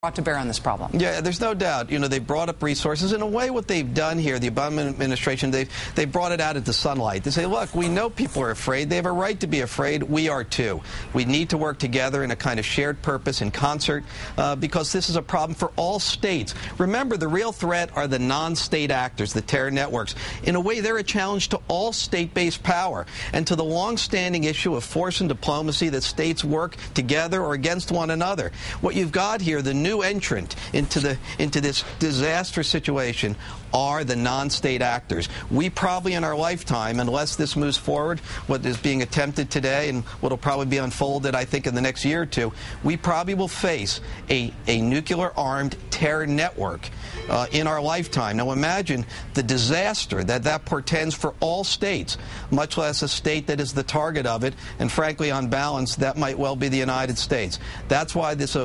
brought to bear on this problem. Yeah, there's no doubt. You know, they brought up resources. In a way, what they've done here, the Obama administration, they brought it out into sunlight. They say, look, we know people are afraid. They have a right to be afraid. We are too. We need to work together in a kind of shared purpose in concert because this is a problem for all states. Remember, the real threat are the non-state actors, the terror networks. In a way, they're a challenge to all state-based power and to the long-standing issue of force and diplomacy that states work together or against one another. What you've got here, the new entrant into this disastrous situation, are the non-state actors. We probably in our lifetime, unless this moves forward, what is being attempted today and what will probably be unfolded, I think, in the next year or two, we probably will face a nuclear-armed terror network in our lifetime. Now imagine the disaster that portends for all states, much less a state that is the target of it, and frankly, on balance, that might well be the United States. That's why this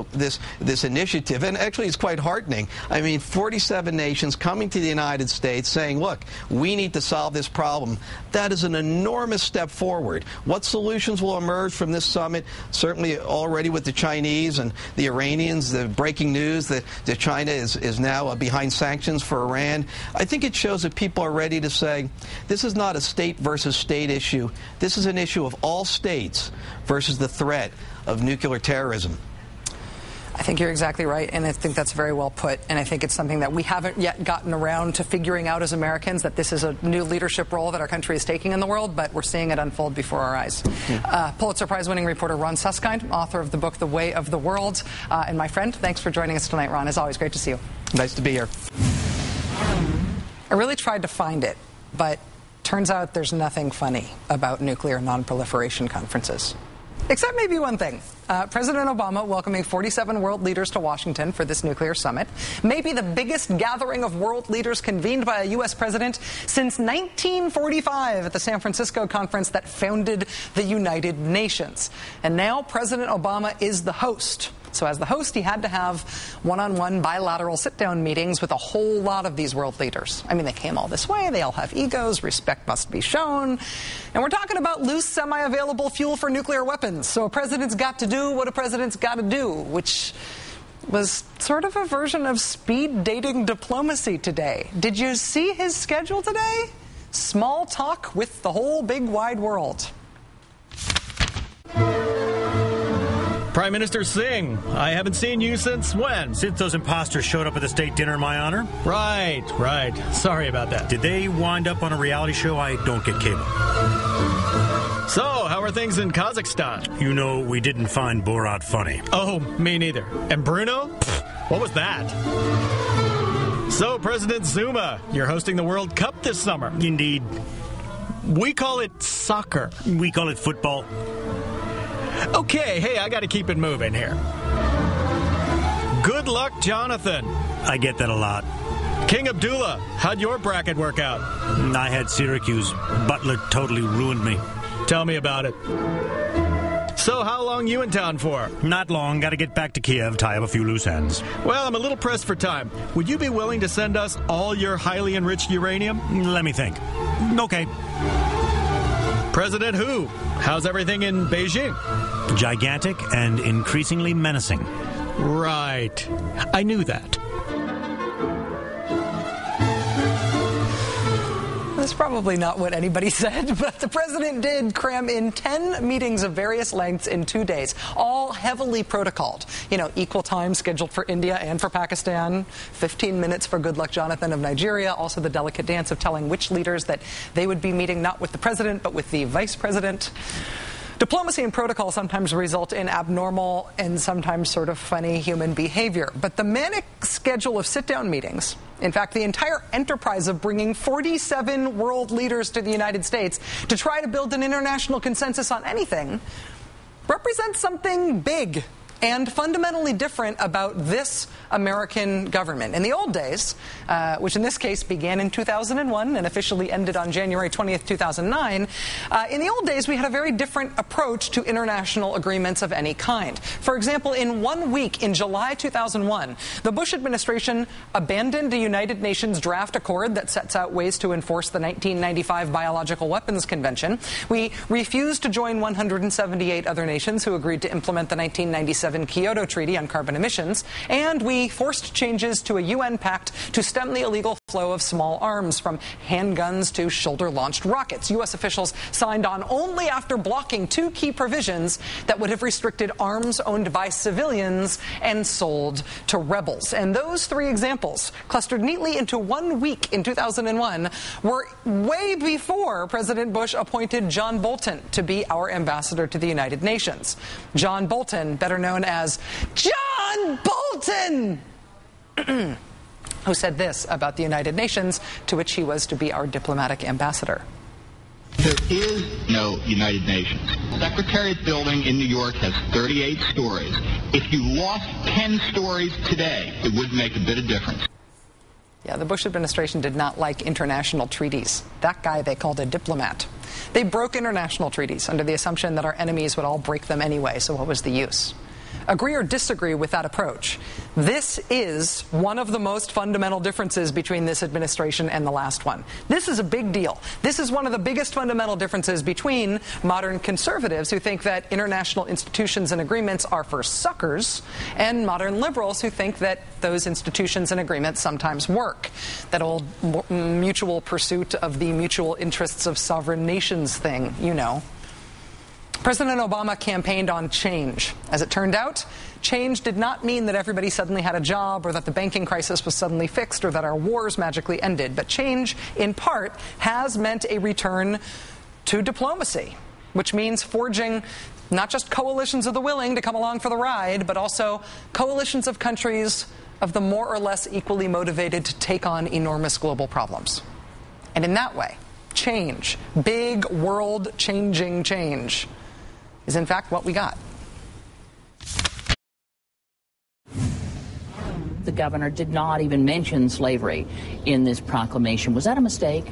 initiative, and actually it's quite heartening, I mean, 47 nations coming to the United States saying, look, we need to solve this problem. That is an enormous step forward. What solutions will emerge from this summit? Certainly already with the Chinese and the Iranians, the breaking news that China is now behind sanctions for Iran. I think it shows that people are ready to say, this is not a state versus state issue. This is an issue of all states versus the threat of nuclear terrorism. I think you're exactly right, and I think that's very well put, and I think it's something that we haven't yet gotten around to figuring out as Americans, that this is a new leadership role that our country is taking in the world, but we're seeing it unfold before our eyes. Pulitzer-Prize winning reporter Ron Suskind, author of the book The Way of the World, and my friend, thanks for joining us tonight, Ron. As always, great to see you. Nice to be here. I really tried to find it, but turns out there's nothing funny about nuclear non-proliferation conferences. Except maybe one thing. President Obama welcoming 47 world leaders to Washington for this nuclear summit. Maybe the biggest gathering of world leaders convened by a U.S. president since 1945 at the San Francisco conference that founded the United Nations. And now President Obama is the host. So as the host, he had to have one-on-one bilateral sit-down meetings with a whole lot of these world leaders. I mean, they came all this way. They all have egos. Respect must be shown. And we're talking about loose, semi-available fuel for nuclear weapons. So a president's got to do what a president's got to do, which was sort of a version of speed dating diplomacy today. Did you see his schedule today? Small talk with the whole big wide world. Prime Minister Singh, I haven't seen you since when? Since those imposters showed up at the state dinner in my honor. Right. Sorry about that. Did they wind up on a reality show? I don't get cable. So, how are things in Kazakhstan? You know, we didn't find Borat funny. Oh, me neither. And Bruno? What was that? So, President Zuma, you're hosting the World Cup this summer. Indeed. We call it soccer. We call it football. Okay, hey, I gotta keep it moving here. Good luck, Jonathan. I get that a lot. King Abdullah, how'd your bracket work out? I had Syracuse. Butler totally ruined me. Tell me about it. So how long you in town for? Not long. Gotta get back to Kiev, tie up a few loose ends. Well, I'm a little pressed for time. Would you be willing to send us all your highly enriched uranium? Let me think. Okay. President who? How's everything in Beijing? Gigantic and increasingly menacing. Right. I knew that. That's probably not what anybody said, but the president did cram in 10 meetings of various lengths in 2 days, all heavily protocoled. You know, equal time scheduled for India and for Pakistan, 15 minutes for Good Luck Jonathan of Nigeria, also the delicate dance of telling which leaders that they would be meeting not with the president, but with the vice president. Diplomacy and protocol sometimes result in abnormal and sometimes sort of funny human behavior. But the manic schedule of sit-down meetings, in fact, the entire enterprise of bringing 47 world leaders to the United States to try to build an international consensus on anything, represents something big and fundamentally different about this American government. In the old days, which in this case began in 2001 and officially ended on January 20th, 2009, in the old days we had a very different approach to international agreements of any kind. For example, in 1 week in July 2001, the Bush administration abandoned a United Nations draft accord that sets out ways to enforce the 1995 Biological Weapons Convention. We refused to join 178 other nations who agreed to implement the 1997 2007 Kyoto Treaty on carbon emissions, and we forced changes to a UN pact to stem the illegal flow of small arms, from handguns to shoulder-launched rockets. U.S. officials signed on only after blocking two key provisions that would have restricted arms owned by civilians and sold to rebels. And those three examples, clustered neatly into 1 week in 2001, were way before President Bush appointed John Bolton to be our ambassador to the United Nations. John Bolton, better known as John Bolton, who said this about the United Nations, to which he was to be our diplomatic ambassador. There is no United Nations. Secretariat building in New York has 38 stories. If you lost 10 stories today, it would make a bit of difference. Yeah, the Bush administration did not like international treaties. That guy they called a diplomat. They broke international treaties under the assumption that our enemies would all break them anyway, so what was the use? Agree or disagree with that approach, this is one of the most fundamental differences between this administration and the last one. This is a big deal. This is one of the biggest fundamental differences between modern conservatives who think that international institutions and agreements are for suckers and modern liberals who think that those institutions and agreements sometimes work. That old mutual pursuit of the mutual interests of sovereign nations thing, you know. President Obama campaigned on change. As it turned out, change did not mean that everybody suddenly had a job or that the banking crisis was suddenly fixed or that our wars magically ended. But change, in part, has meant a return to diplomacy, which means forging not just coalitions of the willing to come along for the ride, but also coalitions of countries of the more or less equally motivated to take on enormous global problems. And in that way, change, big world-changing change, is in fact what we got. The governor did not even mention slavery in this proclamation. Was that a mistake?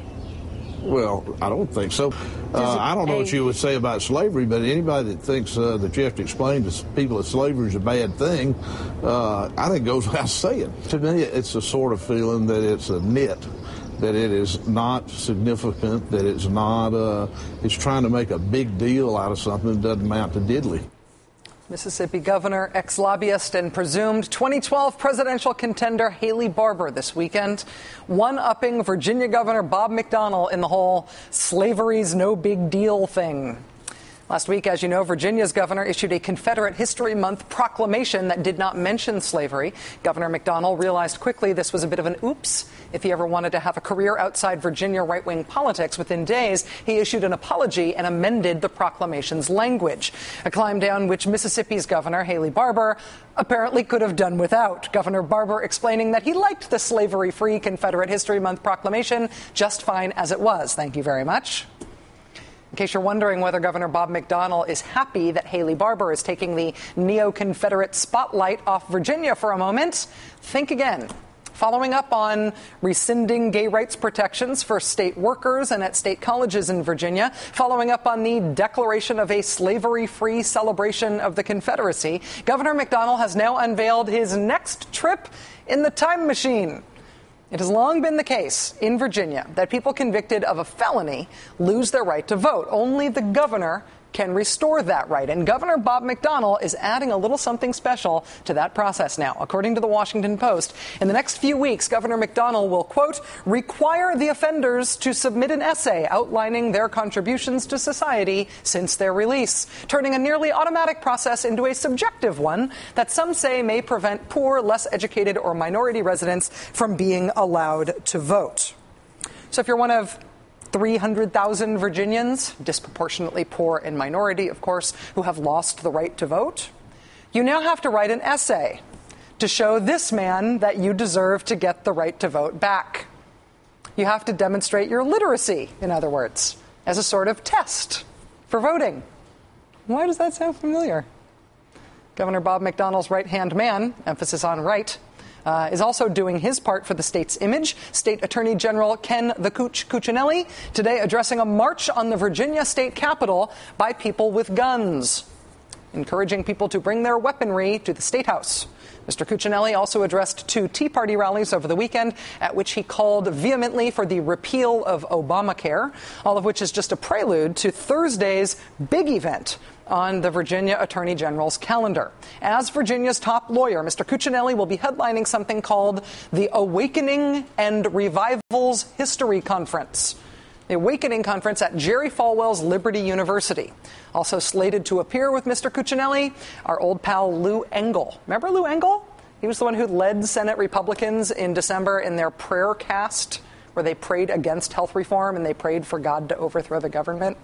Well, I don't think so. I don't know what you would say about slavery, but anybody that thinks that you have to explain to people that slavery is a bad thing, I think goes without saying. To me, it's a sort of feeling that it's a nit, that it is not significant, that it's not, it's trying to make a big deal out of something that doesn't amount to diddly. Mississippi governor, ex-lobbyist, and presumed 2012 presidential contender Haley Barbour this weekend, one-upping Virginia Governor Bob McDonnell in the whole slavery's no big deal thing. Last week, as you know, Virginia's governor issued a Confederate History Month proclamation that did not mention slavery. Governor McDonnell realized quickly this was a bit of an oops. If he ever wanted to have a career outside Virginia right-wing politics, within days, he issued an apology and amended the proclamation's language, a climb down which Mississippi's governor, Haley Barbour, apparently could have done without. Governor Barbour explaining that he liked the slavery-free Confederate History Month proclamation just fine as it was. Thank you very much. In case you're wondering whether Governor Bob McDonnell is happy that Haley Barbour is taking the neo-Confederate spotlight off Virginia for a moment, think again. Following up on rescinding gay rights protections for state workers and at state colleges in Virginia, following up on the declaration of a slavery-free celebration of the Confederacy, Governor McDonnell has now unveiled his next trip in the time machine. It has long been the case in Virginia that people convicted of a felony lose their right to vote. Only the governor can restore that right. And Governor Bob McDonnell is adding a little something special to that process now. According to the Washington Post, in the next few weeks, Governor McDonnell will, quote, require the offenders to submit an essay outlining their contributions to society since their release, turning a nearly automatic process into a subjective one that some say may prevent poor, less educated, or minority residents from being allowed to vote. So if you're one of 300,000 Virginians, disproportionately poor and minority, of course, who have lost the right to vote, you now have to write an essay to show this man that you deserve to get the right to vote back. You have to demonstrate your literacy, in other words, as a sort of test for voting. Why does that sound familiar? Governor Bob McDonnell's right-hand man, emphasis on right, is also doing his part for the state's image. State Attorney General Ken the Cooch Cuccinelli today addressing a march on the Virginia state capitol by people with guns, encouraging people to bring their weaponry to the State House. Mr. Cuccinelli also addressed 2 Tea Party rallies over the weekend, at which he called vehemently for the repeal of Obamacare, all of which is just a prelude to Thursday's big event on the Virginia Attorney General's calendar. As Virginia's top lawyer, Mr. Cuccinelli will be headlining something called the Awakening and Revivals History Conference. The Awakening Conference at Jerry Falwell's Liberty University. Also slated to appear with Mr. Cuccinelli, our old pal Lou Engle. Remember Lou Engle? He was the one who led Senate Republicans in December in their prayer cast, where they prayed against health reform and they prayed for God to overthrow the government.